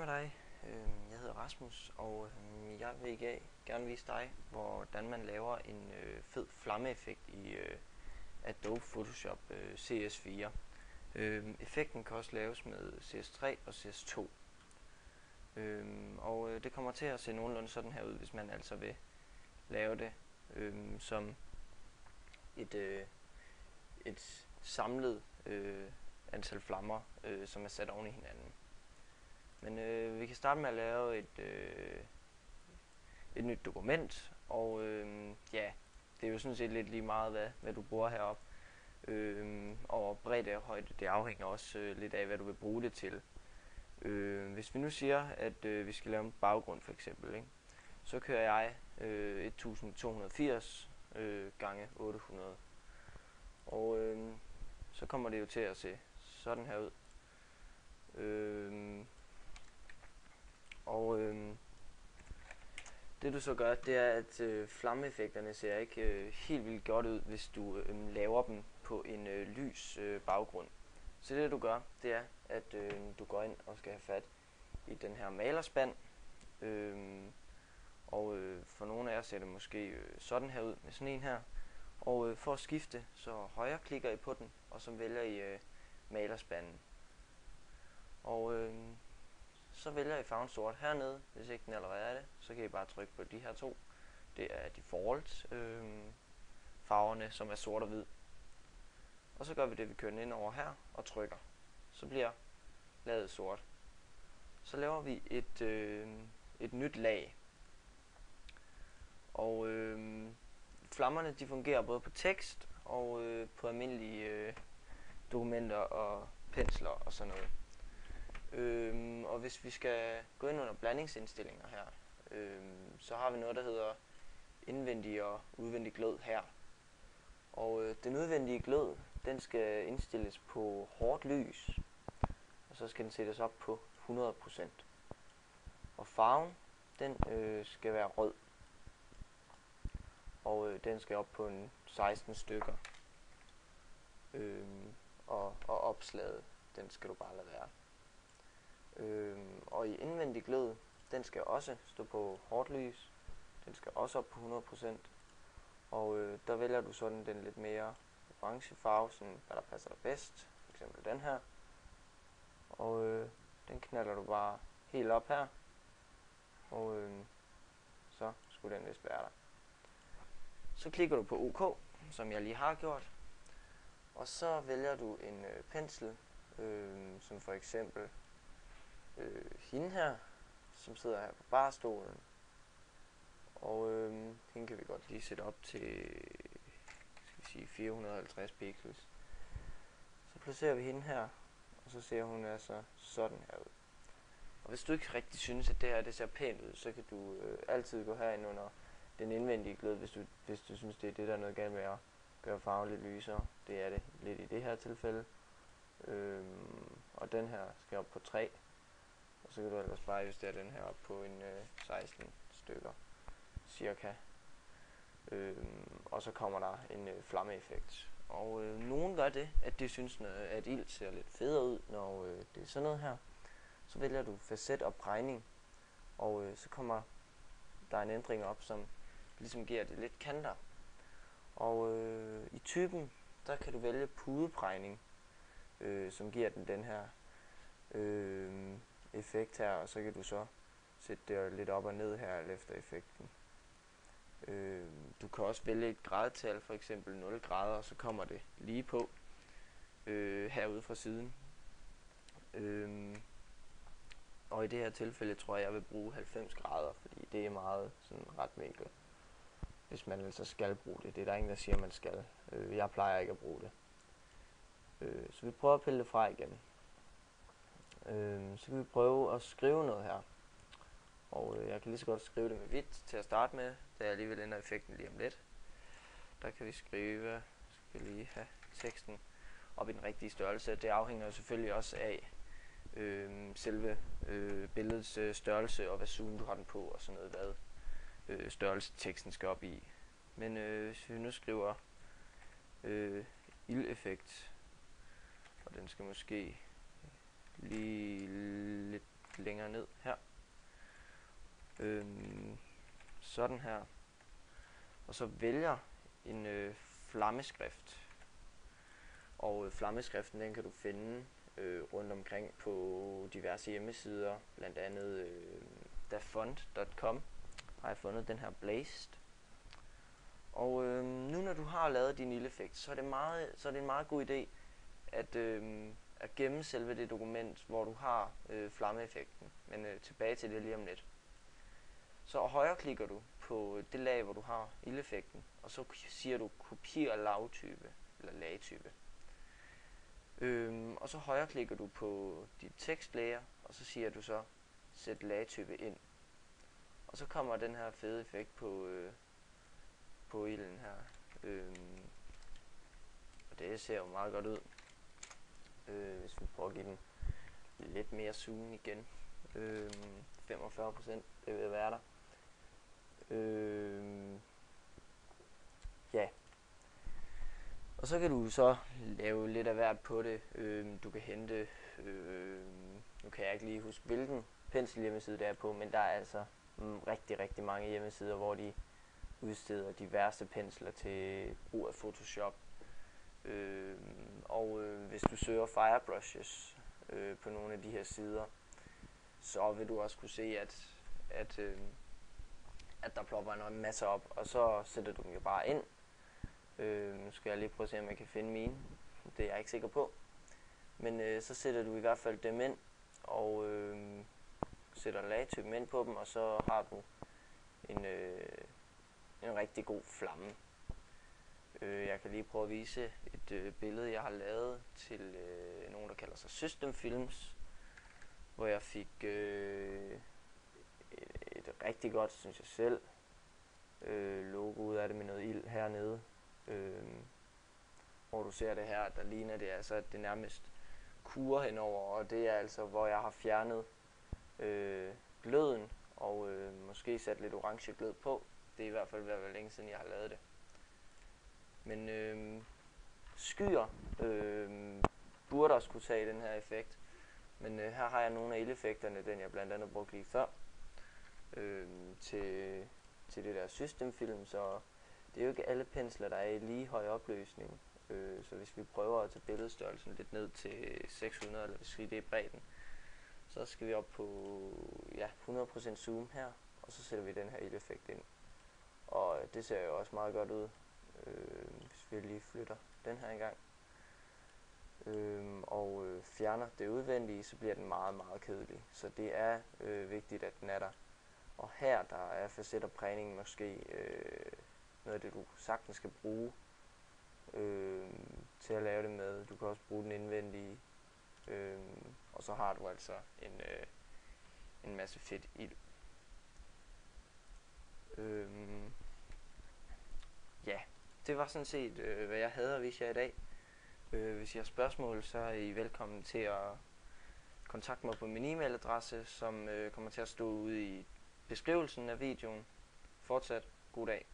med dig. Jeg hedder Rasmus, og jeg vil gerne vise dig, hvordan man laver en fed flammeeffekt i Adobe Photoshop CS4. Effekten kan også laves med CS3 og CS2. Det kommer til at se nogenlunde sådan her ud, hvis man altså vil lave det som et samlet antal flammer, som er sat oven i hinanden. Men vi kan starte med at lave et nyt dokument, og det er jo sådan set lidt lige meget, hvad du bruger heroppe. Og bredde og højde, det afhænger også lidt af, hvad du vil bruge det til. Hvis vi nu siger, at vi skal lave en baggrund for eksempel, ikke? Så kører jeg 1280 gange 800. Og så kommer det jo til at se sådan her ud. Det du så gør, det er, at flammeeffekterne ser ikke helt vildt godt ud, hvis du laver dem på en lys baggrund. Så det du gør, det er, at du går ind og skal have fat i den her malerspand. For nogle af jer ser det måske sådan her ud med sådan en her. Og for at skifte, så højre klikker I på den, og så vælger I malerspanden. Og så vælger I farven sort hernede. Hvis ikke den allerede er det, så kan I bare trykke på de her to. Det er default farverne, som er sort og hvid. Og så gør vi det, vi kører den ind over her og trykker. Så bliver laget sort. Så laver vi et nyt lag. Og flammerne de fungerer både på tekst og på almindelige dokumenter og pensler og sådan noget. Og hvis vi skal gå ind under blandingsindstillinger her, så har vi noget, der hedder indvendig og udvendig glød her. Og den udvendige glød, den skal indstilles på hårdt lys, og så skal den sættes op på 100%. Og farven, den skal være rød, og den skal op på en 16 stykker. Og opslaget, den skal du bare lade være. Og i indvendig glød, den skal også stå på hårdt lys. Den skal også op på 100%. Og der vælger du sådan den lidt mere orange farve, sådan hvad der passer dig bedst. For eksempel den her. Og den knalder du bare helt op her. Og så skulle den vist være der. Så klikker du på OK, som jeg lige har gjort. Og så vælger du en pensel, som for eksempel hende her, som sidder her på barstolen. Og hende kan vi godt lige sætte op til, skal vi sige, 450 pixels. Så placerer vi hende her, og så ser hun altså sådan her ud. Og hvis du ikke rigtig synes, at det her det ser pænt ud, så kan du altid gå herind under den indvendige glød, hvis du synes, det er det, der er noget galt med at gøre farven lidt lysere. Det er det lidt i det her tilfælde. Og den her skal op på 3. Og så kan du ellers bare justere den her op på en 16 stykker cirka. Og så kommer der en flammeeffekt. Og nogen gør det, at de synes, at ild ser lidt federe ud, når det er sådan noget her. Så vælger du facet og bregning. Og så kommer der en ændring op, som ligesom giver det lidt kanter. Og i typen, der kan du vælge pudebregning, som giver den her effekt her, og så kan du så sætte det lidt op og ned her efter effekten. Du kan også vælge et gradtal, for eksempel 0 grader, og så kommer det lige på herude fra siden. Og i det her tilfælde tror jeg vil bruge 90 grader, fordi det er meget sådan retvinkel. Hvis man altså skal bruge det. Det er der ingen, der siger, man skal. Jeg plejer ikke at bruge det. Så vi prøver at pille det fra igen. Så kan vi prøve at skrive noget her. Og jeg kan lige så godt skrive det med hvidt til at starte med, da jeg alligevel ændrer effekten lige om lidt. Der kan vi skrive, skal vi lige have teksten op i den rigtige størrelse. Det afhænger jo selvfølgelig også af selve billedets størrelse og hvad zoom du har den på og sådan noget, hvad størrelse teksten skal op i. Men hvis vi nu skriver ildeffekt, og den skal måske lige lidt længere ned her. Sådan her. Og så vælger en flammeskrift. Og flammeskriften, den kan du finde rundt omkring på diverse hjemmesider, blandt andet dafont.com har jeg fundet den her Blazed. Og nu når du har lavet din ildeffekt, så er det en meget god idé at gemme selve det dokument, hvor du har flammeeffekten. Men tilbage til det lige om lidt. Så højreklikker du på det lag, hvor du har ildeffekten, og så siger du kopier lagtype eller lagtype. Og så højreklikker du på dit tekstlayer, og så siger du så sæt lagtype ind. Og så kommer den her fede effekt på ilden her. Og det ser jo meget godt ud. Hvis vi prøver at give den lidt mere zoom igen. 45%, det vil være der. Ja. Og så kan du så lave lidt af hvert på det. Du kan hente, nu kan jeg ikke lige huske hvilken penselhjemmeside det er på, men der er altså rigtig mange hjemmesider, hvor de udsteder diverse pensler til brug af Photoshop. Hvis du søger firebrushes på nogle af de her sider, så vil du også kunne se, at der plopper en masse op, og så sætter du dem jo bare ind. Nu skal jeg lige prøve at se, om jeg kan finde mine. Det er jeg ikke sikker på. Men så sætter du i hvert fald dem ind, og sætter lagtypen ind på dem, og så har du en rigtig god flamme. Jeg kan lige prøve at vise et billede, jeg har lavet til nogen, der kalder sig System Films, hvor jeg fik et rigtig godt, synes jeg selv, logo ud af det med noget ild hernede. Hvor du ser det her, der ligner det altså, at det nærmest kurer henover, og det er altså, hvor jeg har fjernet gløden og måske sat lidt orange glød på. Det er i hvert fald ved at være længe siden, jeg har lavet det. Men skyer burde også kunne tage den her effekt. Men her har jeg nogle af ildeffekterne, den jeg blandt andet brugte lige før, til det der systemfilm, så det er jo ikke alle pensler, der er i lige høj opløsning. Så hvis vi prøver at tage billedstørrelsen lidt ned til 600, eller hvis vi det er bredden, så skal vi op på 100% zoom her, og så sætter vi den her ildeffekt ind. Og det ser jo også meget godt ud, hvis vi lige flytter den her engang. Og fjerner det udvendige, så bliver den meget kedelig. Så det er vigtigt, at den er der. Og her der er facet og prægning måske noget af det, du sagtens skal bruge til at lave det med. Du kan også bruge den indvendige, og så har du altså en masse fedt ild. Ja, det var sådan set hvad jeg havde at vise jer i dag. Hvis I har spørgsmål, så er I velkommen til at kontakte mig på min e-mailadresse, som kommer til at stå ude i beskrivelsen af videoen. Fortsat god dag.